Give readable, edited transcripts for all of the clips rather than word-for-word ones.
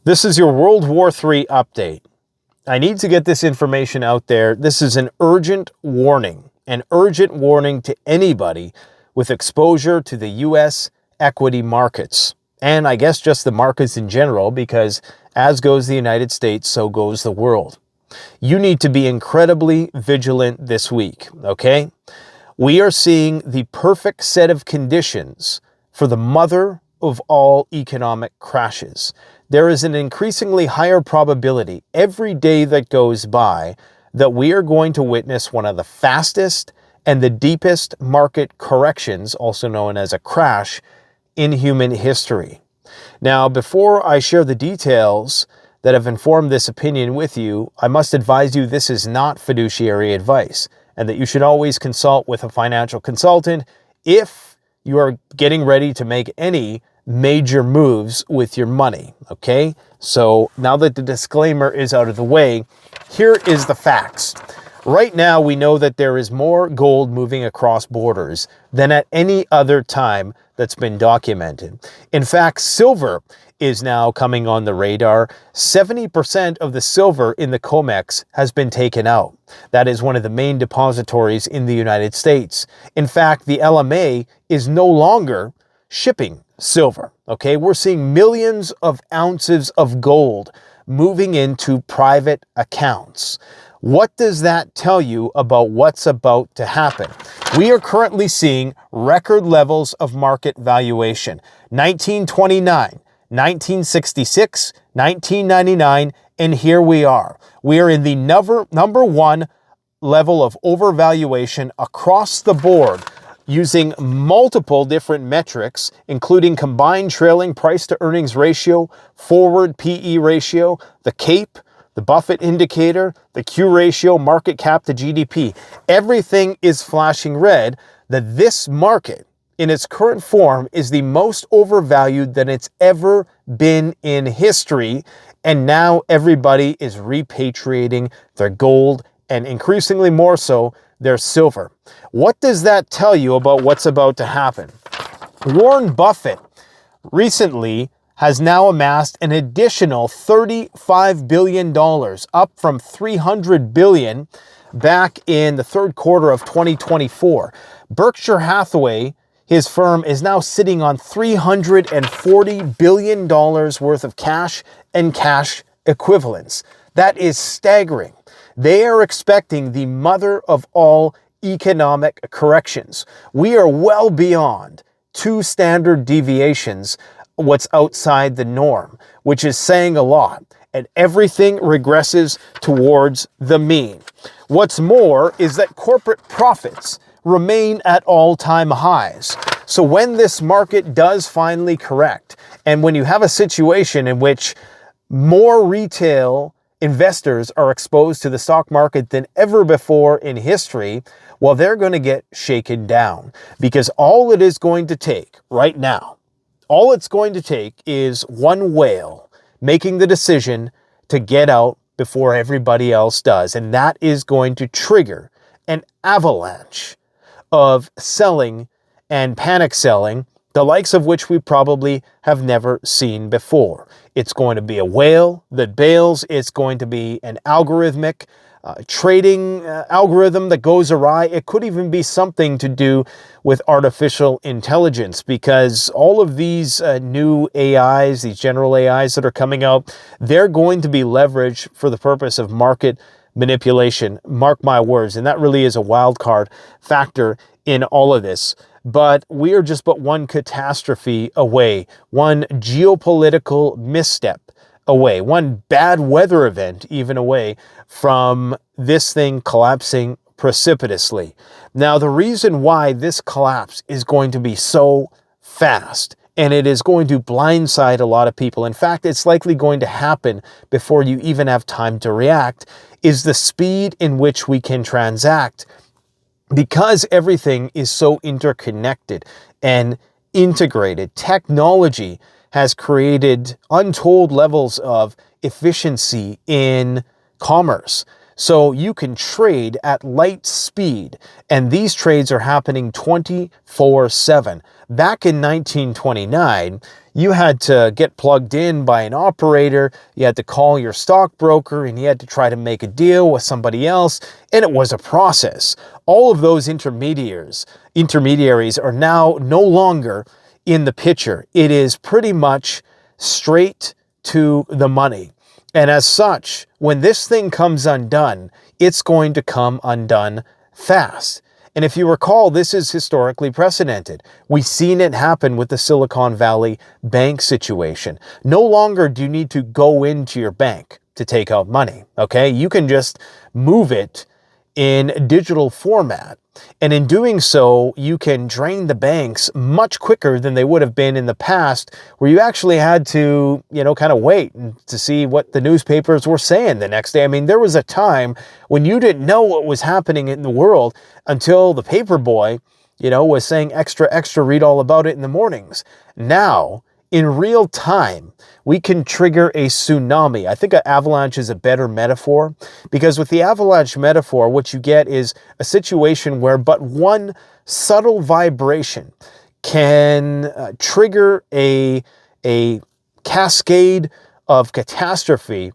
This is your World War III update. I need to get this information out there. This is an urgent warning to anybody with exposure to the U.S. equity markets. And I guess just the markets in general, because as goes the United States, so goes the world. You need to be incredibly vigilant this week, okay? We are seeing the perfect set of conditions for the mother of all economic crashes. There is an increasingly higher probability every day that goes by that we are going to witness one of the fastest and the deepest market corrections, also known as a crash, in human history. Now, before I share the details that have informed this opinion with you, I must advise you this is not fiduciary advice, and that you should always consult with a financial consultant if you are getting ready to make any major moves with your money, okay? So now that the disclaimer is out of the way, here is the facts. Right now, we know that there is more gold moving across borders than at any other time that's been documented. In fact, silver is now coming on the radar. 70% of the silver in the COMEX has been taken out. That is one of the main depositories in the United States. In fact, the LMA is no longer shipping silver, okay? We're seeing millions of ounces of gold moving into private accounts. What does that tell you about what's about to happen? We are currently seeing record levels of market valuation. 1929, 1966, 1999, and here we are. We are in the number one level of overvaluation across the board, using multiple different metrics, including combined trailing price to earnings ratio, forward PE ratio, the CAPE, the Buffett indicator, the Q ratio, market cap to GDP. Everything is flashing red that this market in its current form is the most overvalued than it's ever been in history. And now everybody is repatriating their gold and increasingly more so their silver. What does that tell you about what's about to happen? Warren Buffett recently has now amassed an additional $35 billion, up from $300 billion back in the third quarter of 2024. Berkshire Hathaway, his firm, is now sitting on $340 billion worth of cash and cash equivalents. That is staggering. They are expecting the mother of all economic corrections. We are well beyond 2 standard deviations what's outside the norm, which is saying a lot, and everything regresses towards the mean. What's more is that corporate profits remain at all-time highs. So when this market does finally correct, and when you have a situation in which more retail investors are exposed to the stock market than ever before in history, well, they're going to get shaken down, because all it is going to take right now, all it's going to take is one whale making the decision to get out before everybody else does. And that is going to trigger an avalanche of selling and panic selling, the likes of which we probably have never seen before. It's going to be a whale that bails. It's going to be an algorithmic trading algorithm that goes awry. It could even be something to do with artificial intelligence, because all of these new AIs, these general AIs that are coming out, they're going to be leveraged for the purpose of market manipulation. Mark my words. And that really is a wild card factor in all of this. But we are just but one catastrophe away, one geopolitical misstep away, one bad weather event even away from this thing collapsing precipitously. Now, the reason why this collapse is going to be so fast, and it is going to blindside a lot of people, in fact, it's likely going to happen before you even have time to react, is the speed in which we can transact. Because everything is so interconnected and integrated, technology has created untold levels of efficiency in commerce. So you can trade at light speed, and these trades are happening 24/7. Back in 1929, you had to get plugged in by an operator, you had to call your stockbroker, and you had to try to make a deal with somebody else, and it was a process. All of those intermediaries are now no longer in the picture. It is pretty much straight to the money. And as such, when this thing comes undone, it's going to come undone fast. And if you recall, this is historically precedented. We've seen it happen with the Silicon Valley Bank situation. No longer do you need to go into your bank to take out money, okay? You can just move it in digital format. And in doing so, you can drain the banks much quicker than they would have been in the past, where you actually had to, kind of wait to see what the newspapers were saying the next day. I mean, there was a time when you didn't know what was happening in the world until the paper boy, was saying extra, extra, read all about it in the mornings. Now, in real time, we can trigger a tsunami. I think an avalanche is a better metaphor, because with the avalanche metaphor, what you get is a situation where but one subtle vibration can trigger a cascade of catastrophe,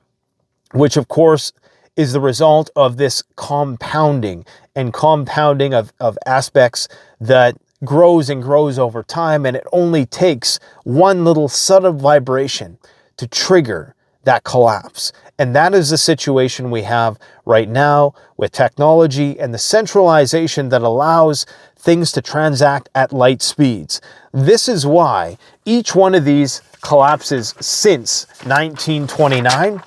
which of course is the result of this compounding of aspects that grows and grows over time, and it only takes one little subtle vibration to trigger that collapse. And that is the situation we have right now with technology and the centralization that allows things to transact at light speeds. This is why each one of these collapses since 1929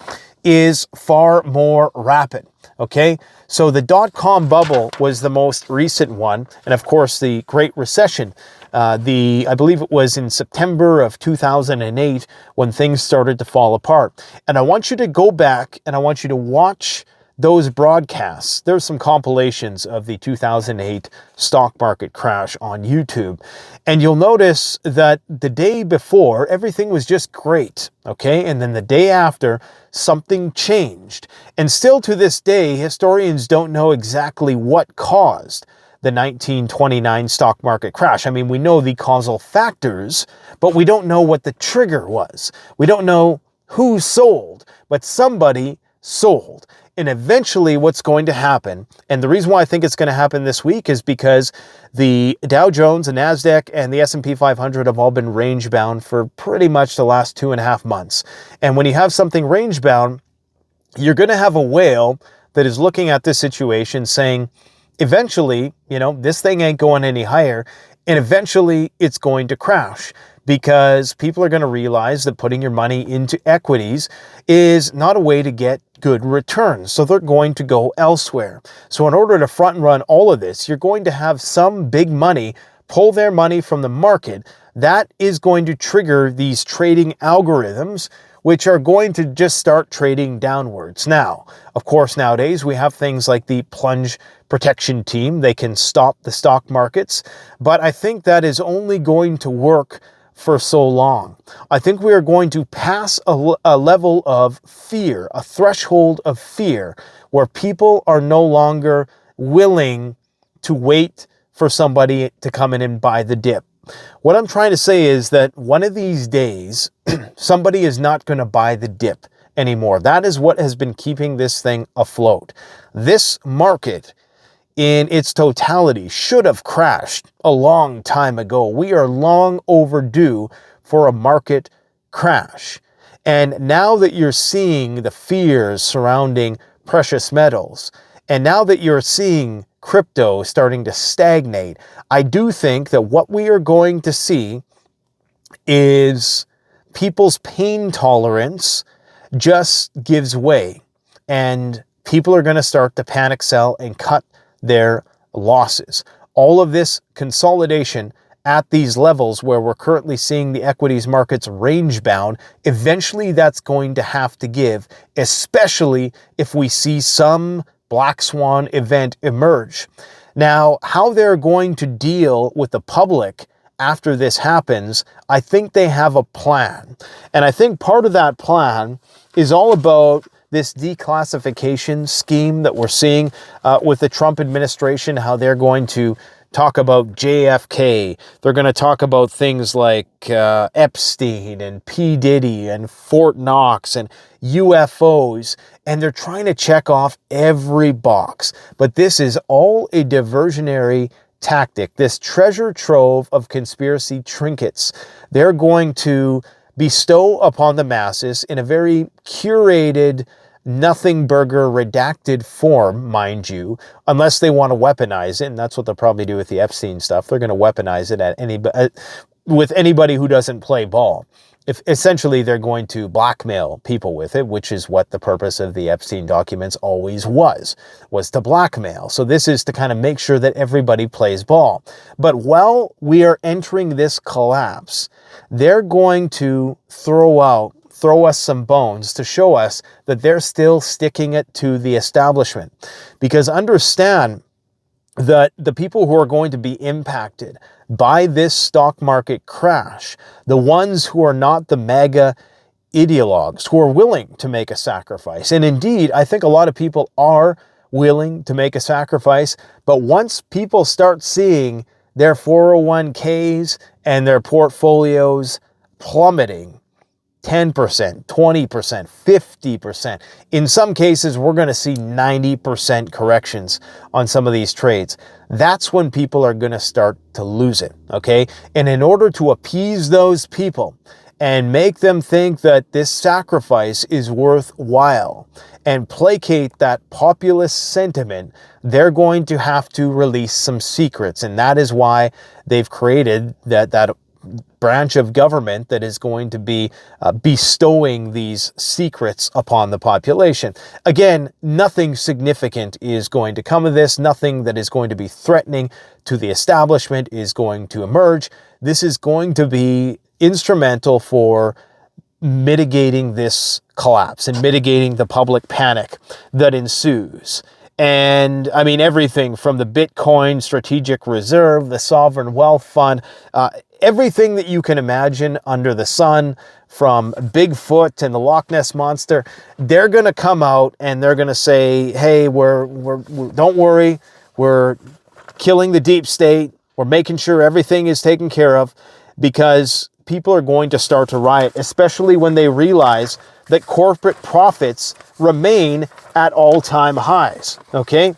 is far more rapid. Okay, so the dot-com bubble was the most recent one, and of course the Great Recession. I believe it was in September of 2008 when things started to fall apart. And I want you to go back and I want you to watch those broadcasts. There's some compilations of the 2008 stock market crash on YouTube. And you'll notice that the day before, everything was just great, okay? And then the day after, something changed. And still to this day, historians don't know exactly what caused the 1929 stock market crash. I mean, we know the causal factors, but we don't know what the trigger was. We don't know who sold, but somebody sold. And eventually what's going to happen, and the reason why I think it's going to happen this week is because the Dow Jones, the NASDAQ, and the S&P 500 have all been range-bound for pretty much the last 2.5 months. And when you have something range-bound, you're going to have a whale that is looking at this situation saying, eventually, this thing ain't going any higher, and eventually it's going to crash. Because people are going to realize that putting your money into equities is not a way to get good returns. So they're going to go elsewhere. So in order to front run all of this, you're going to have some big money pull their money from the market. That is going to trigger these trading algorithms, which are going to just start trading downwards. Now, of course, nowadays we have things like the plunge protection team. They can stop the stock markets, but I think that is only going to work for so long. I think we are going to pass a level of fear, a threshold of fear, where people are no longer willing to wait for somebody to come in and buy the dip. What I'm trying to say is that one of these days, somebody is not going to buy the dip anymore. That is what has been keeping this thing afloat. This market in its totality should have crashed a long time ago. We are long overdue for a market crash. And now that you're seeing the fears surrounding precious metals, and now that you're seeing crypto starting to stagnate, I do think that what we are going to see is people's pain tolerance just gives way, and people are going to start to panic sell and cut their losses. All of this consolidation at these levels where we're currently seeing the equities markets range bound, eventually that's going to have to give, especially if we see some black swan event emerge. Now, how they're going to deal with the public after this happens, I think they have a plan. And I think part of that plan is all about this declassification scheme that we're seeing with the Trump administration, how they're going to talk about JFK. They're going to talk about things like Epstein and P. Diddy and Fort Knox and UFOs, and they're trying to check off every box. But this is all a diversionary tactic, this treasure trove of conspiracy trinkets. They're going to bestow upon the masses in a very curated, nothing burger redacted form, mind you, unless they want to weaponize it, and that's what they'll probably do with the Epstein stuff. They're going to weaponize it with anybody who doesn't play ball. If essentially they're going to blackmail people with it, which is what the purpose of the Epstein documents always was to blackmail. So this is to kind of make sure that everybody plays ball. But while we are entering this collapse, they're going to throw us some bones to show us that they're still sticking it to the establishment. Because understand that the people who are going to be impacted by this stock market crash, the ones who are not the mega ideologues, who are willing to make a sacrifice. And indeed, I think a lot of people are willing to make a sacrifice, but once people start seeing their 401ks and their portfolios plummeting 10%, 20%, 50%. In some cases, we're going to see 90% corrections on some of these trades. That's when people are going to start to lose it, okay? And in order to appease those people and make them think that this sacrifice is worthwhile and placate that populist sentiment, they're going to have to release some secrets. And that is why they've created that branch of government that is going to be bestowing these secrets upon the population. Again, nothing significant is going to come of this. Nothing that is going to be threatening to the establishment is going to emerge. This is going to be instrumental for mitigating this collapse and mitigating the public panic that ensues. And I mean, everything from the Bitcoin Strategic Reserve, the Sovereign Wealth Fund, everything that you can imagine under the sun, from Bigfoot and the Loch Ness Monster, they're going to come out and they're going to say, hey, we're don't worry, we're killing the deep state. We're making sure everything is taken care of, because people are going to start to riot, especially when they realize that corporate profits remain at all-time highs, okay?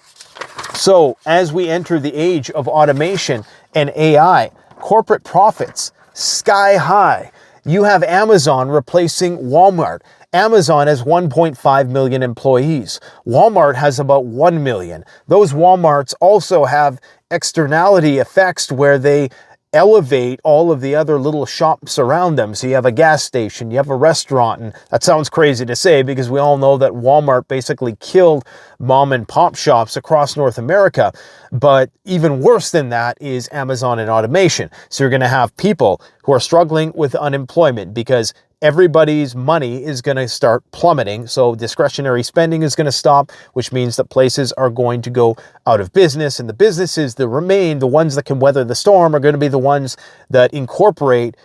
So as we enter the age of automation and AI, corporate profits sky high. You have Amazon replacing Walmart. Amazon has 1.5 million employees. Walmart has about 1 million. Those Walmarts also have externality effects where they elevate all of the other little shops around them. So you have a gas station, you have a restaurant, and that sounds crazy to say because we all know that Walmart basically killed mom and pop shops across North America. But even worse than that is Amazon and automation. So you're going to have people who are struggling with unemployment because everybody's money is going to start plummeting. So discretionary spending is going to stop, which means that places are going to go out of business. And the businesses that remain, the ones that can weather the storm, are going to be the ones that incorporate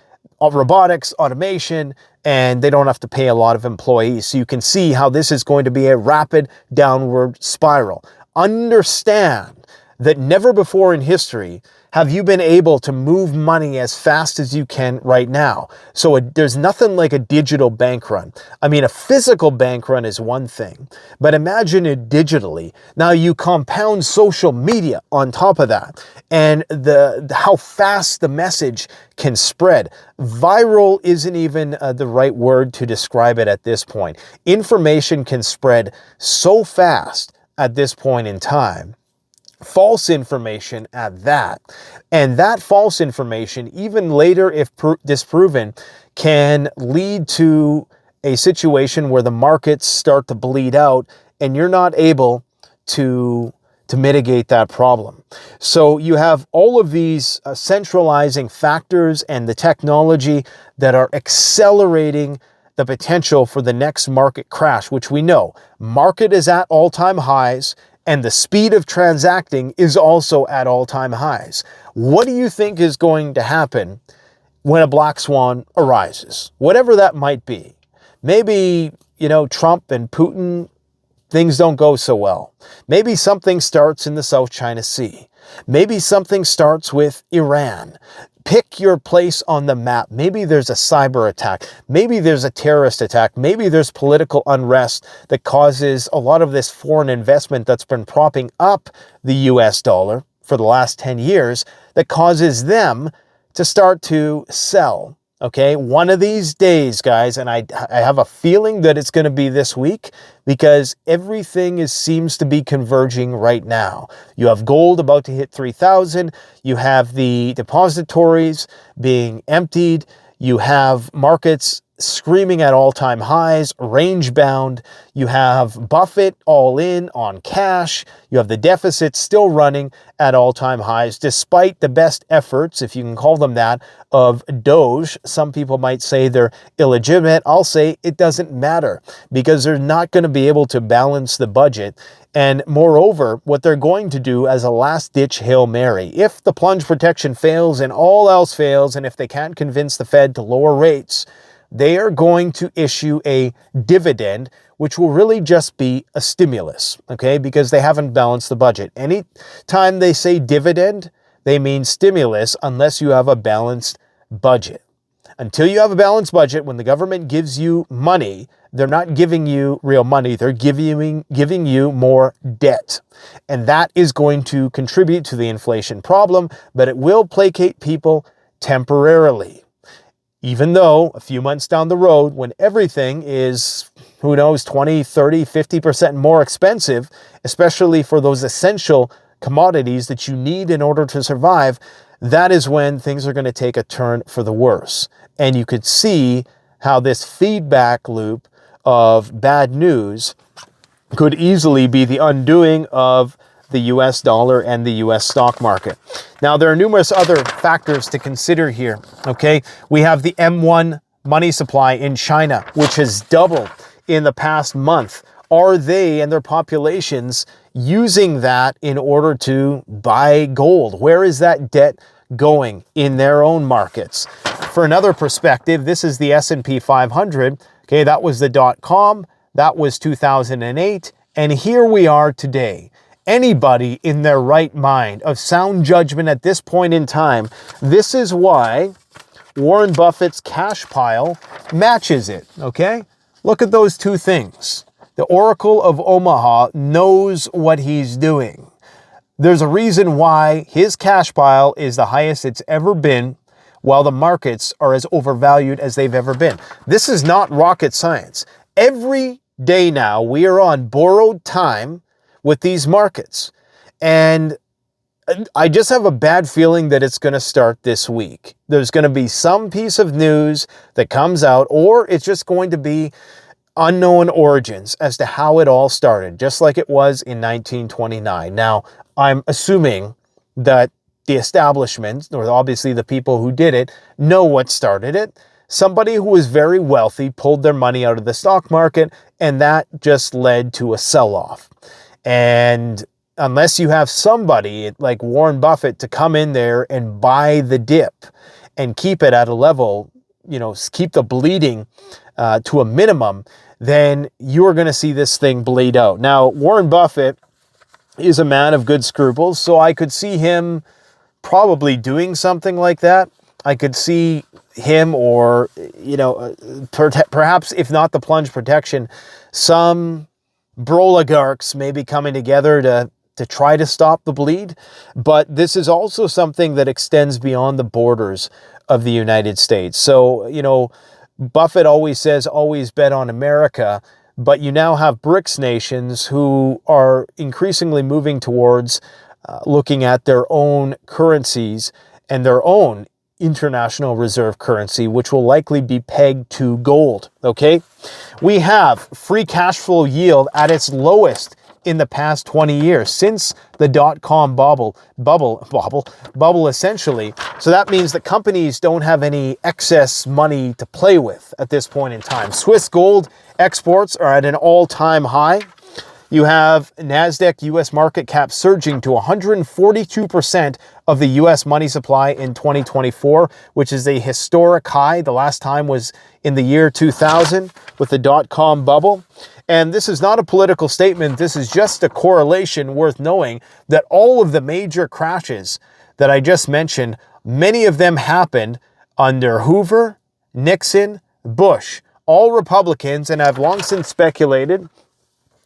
robotics, automation, and they don't have to pay a lot of employees. So you can see how this is going to be a rapid downward spiral. Understand that never before in history have you been able to move money as fast as you can right now. So there's nothing like a digital bank run. I mean, a physical bank run is one thing, but imagine it digitally. Now you compound social media on top of that, and how fast the message can spread. Viral isn't even the right word to describe it at this point. Information can spread so fast at this point in time. False information at that. And that false information, even later if disproven, can lead to a situation where the markets start to bleed out and you're not able to mitigate that problem. So you have all of these centralizing factors and the technology that are accelerating the potential for the next market crash, which we know market is at all-time highs. And the speed of transacting is also at all-time highs. What do you think is going to happen when a black swan arises? Whatever that might be. Maybe, Trump and Putin, things don't go so well. Maybe something starts in the South China Sea. Maybe something starts with Iran. Pick your place on the map. Maybe there's a cyber attack. Maybe there's a terrorist attack. Maybe there's political unrest that causes a lot of this foreign investment that's been propping up the US dollar for the last 10 years that causes them to start to sell. Okay, one of these days, guys, and I have a feeling that it's going to be this week because everything seems to be converging right now. You have gold about to hit 3,000. You have the depositories being emptied. You have markets screaming at all-time highs, range-bound. You have Buffett all in on cash. You have the deficit still running at all-time highs, despite the best efforts, if you can call them that, of Doge. Some people might say they're illegitimate. I'll say it doesn't matter because they're not going to be able to balance the budget. And moreover, what they're going to do as a last-ditch Hail Mary, if the plunge protection fails and all else fails, and if they can't convince the Fed to lower rates, they are going to issue a dividend, which will really just be a stimulus, okay? Because they haven't balanced the budget. Anytime they say dividend, they mean stimulus unless you have a balanced budget. Until you have a balanced budget, when the government gives you money, they're not giving you real money. They're giving you more debt. And that is going to contribute to the inflation problem, but it will placate people temporarily. Even though a few months down the road, when everything is, who knows, 20, 30, 50% more expensive, especially for those essential commodities that you need in order to survive, that is when things are going to take a turn for the worse. And you could see how this feedback loop of bad news could easily be the undoing of the US dollar and the US stock market. Now, there are numerous other factors to consider here, okay? We have the M1 money supply in China, which has doubled in the past month. Are they and their populations using that in order to buy gold? Where is that debt going in their own markets? For another perspective, this is the S&P 500. Okay, that was the .com. That was 2008. And here we are today. Anybody in their right mind of sound judgment at this point in time, this is why Warren Buffett's cash pile matches it, okay? Look at those two things. The Oracle of Omaha knows what he's doing. There's a reason why his cash pile is the highest it's ever been, while the markets are as overvalued as they've ever been. This is not rocket science. Every day now, we are on borrowed time with these markets. And I just have a bad feeling that it's going to start this week. There's going to be some piece of news that comes out, or it's just going to be unknown origins as to how it all started, just like it was in 1929. Now, I'm assuming that the establishment, or obviously the people who did it, know what started it. Somebody who was very wealthy pulled their money out of the stock market, and that just led to a sell-off. And unless you have somebody like Warren Buffett to come in there and buy the dip and keep it at a level, keep the bleeding to a minimum, then you're going to see this thing bleed out. Now, Warren Buffett is a man of good scruples, so I could see him probably doing something like that. I could see him, or, perhaps if not the plunge protection, some oligarchs maybe coming together to try to stop the bleed. But this is also something that extends beyond the borders of the United States. So, Buffett always says, always bet on America, but you now have BRICS nations who are increasingly moving towards looking at their own currencies and their own international reserve currency, which will likely be pegged to gold, okay? We have free cash flow yield at its lowest in the past 20 years, since the dot-com bubble essentially. So that means that companies don't have any excess money to play with at this point in time. Swiss gold exports are at an all-time high. You have NASDAQ US market cap surging to 142% of the US money supply in 2024, which is a historic high. The last time was in the year 2000 with the dot-com bubble. And this is not a political statement. This is just a correlation worth knowing that all of the major crashes that I just mentioned, many of them happened under Hoover, Nixon, Bush, all Republicans, and I've long since speculated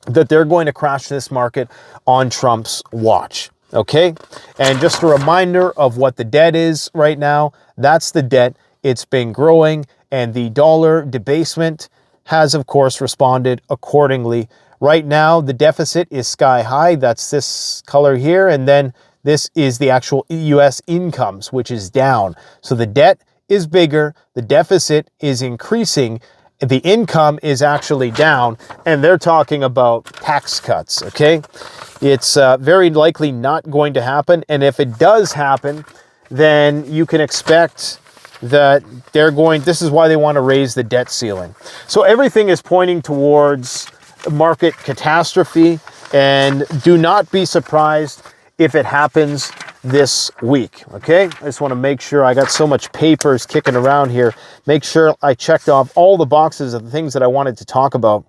that they're going to crash this market on Trump's watch. Okay? And just a reminder of what the debt is right now. That's the debt. It's been growing, and the dollar debasement has, of course, responded accordingly. Right now, the deficit is sky high. That's this color here. And then this is the actual U.S. incomes, which is down. So the debt is bigger. The deficit is increasing. The income is actually down, and they're talking about tax cuts, okay? It's very likely not going to happen, and if it does happen, then you can expect that this is why they want to raise the debt ceiling. So everything is pointing towards market catastrophe, and do not be surprised if it happens this week, okay? I just want to make sure, I got so much papers kicking around here, make sure I checked off all the boxes of the things that I wanted to talk about.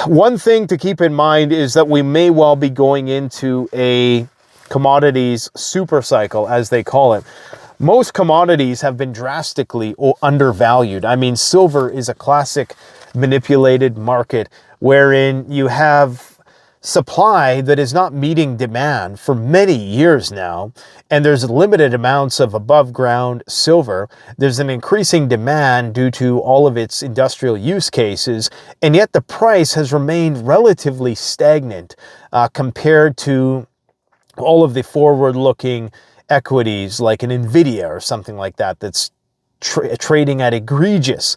One thing to keep in mind is that we may well be going into a commodities super cycle, as they call it. Most commodities have been drastically undervalued. I mean, silver is a classic manipulated market wherein you have supply that is not meeting demand for many years now, and there's limited amounts of above ground silver. There's an increasing demand due to all of its industrial use cases, and yet the price has remained relatively stagnant compared to all of the forward-looking equities like an Nvidia or something like that that's trading at egregious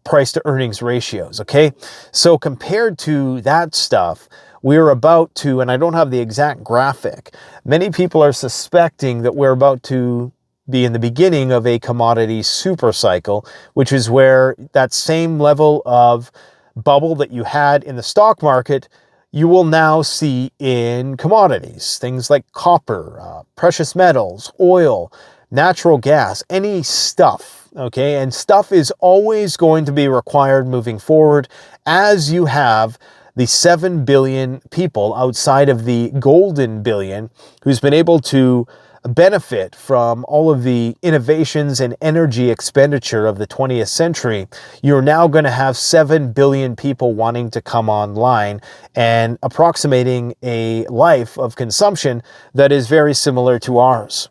price to earnings ratios, okay? So compared to that stuff, we're about to, and I don't have the exact graphic, many people are suspecting that we're about to be in the beginning of a commodity super cycle, which is where that same level of bubble that you had in the stock market, you will now see in commodities, things like copper, precious metals, oil, natural gas, any stuff. Okay, and stuff is always going to be required moving forward as you have the 7 billion people outside of the golden billion who's been able to benefit from all of the innovations and energy expenditure of the 20th century. You're now going to have 7 billion people wanting to come online and approximating a life of consumption that is very similar to ours.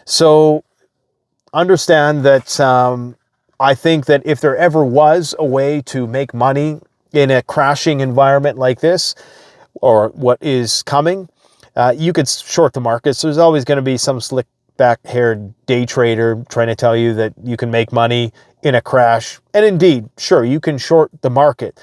So understand that I think that if there ever was a way to make money in a crashing environment like this, or what is coming, you could short the markets. There's always going to be some slick back-haired day trader trying to tell you that you can make money in a crash. And indeed, sure, you can short the market.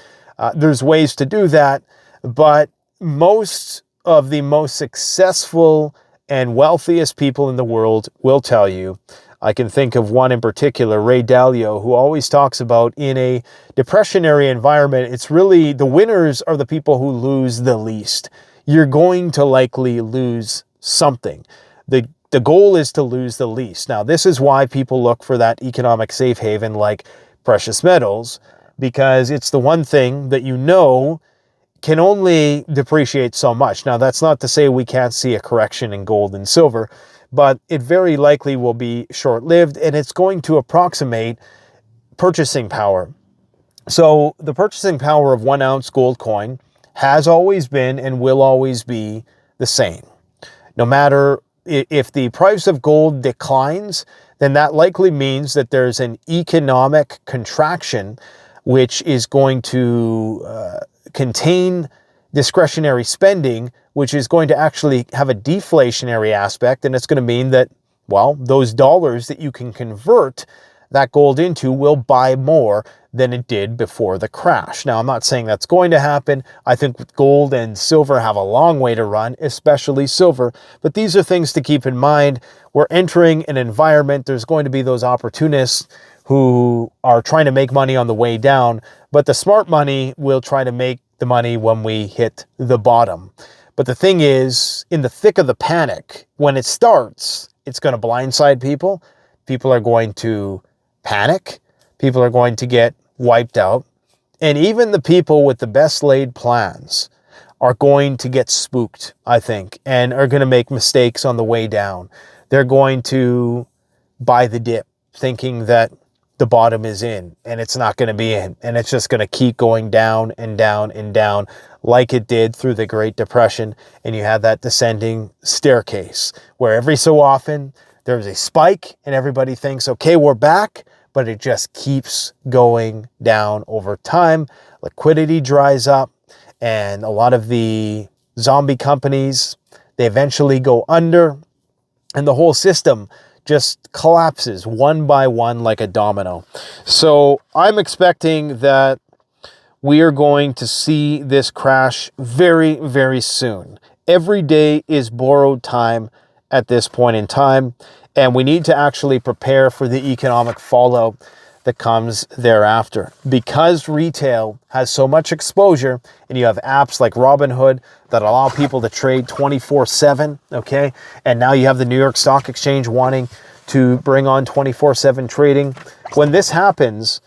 There's ways to do that, but most of the most successful and wealthiest people in the world will tell you, I can think of one in particular, Ray Dalio, who always talks about in a depressionary environment, it's really the winners are the people who lose the least. You're going to likely lose something. The goal is to lose the least. Now, this is why people look for that economic safe haven like precious metals, because it's the one thing that you know can only depreciate so much. Now, that's not to say we can't see a correction in gold and silver, but it very likely will be short-lived, and it's going to approximate purchasing power. So the purchasing power of 1 ounce gold coin has always been and will always be the same. No matter if the price of gold declines, then that likely means that there's an economic contraction which is going to contain discretionary spending, which is going to actually have a deflationary aspect, and it's going to mean that, well, those dollars that you can convert that gold into will buy more than it did before the crash. Now, I'm not saying that's going to happen. I think gold and silver have a long way to run, especially silver, but these are things to keep in mind. We're entering an environment, there's going to be those opportunists who are trying to make money on the way down, but the smart money will try to make the money when we hit the bottom. But the thing is, in the thick of the panic, when it starts, it's going to blindside people. People are going to panic. People are going to get wiped out. And even the people with the best laid plans are going to get spooked, I think, and are going to make mistakes on the way down. They're going to buy the dip, thinking that the bottom is in, and it's not going to be in. And it's just going to keep going down and down and down like it did through the Great Depression. And you have that descending staircase where every so often there's a spike and everybody thinks, okay, we're back. But it just keeps going down over time. Liquidity dries up, and a lot of the zombie companies, they eventually go under, and the whole system just collapses one by one like a domino. So I'm expecting that we are going to see this crash very, very soon. Every day is borrowed time at this point in time, and we need to actually prepare for the economic fallout that comes thereafter. Because retail has so much exposure, and you have apps like Robinhood that allow people to trade 24/7, okay? And now you have the New York Stock Exchange wanting to bring on 24/7 trading. When this happens,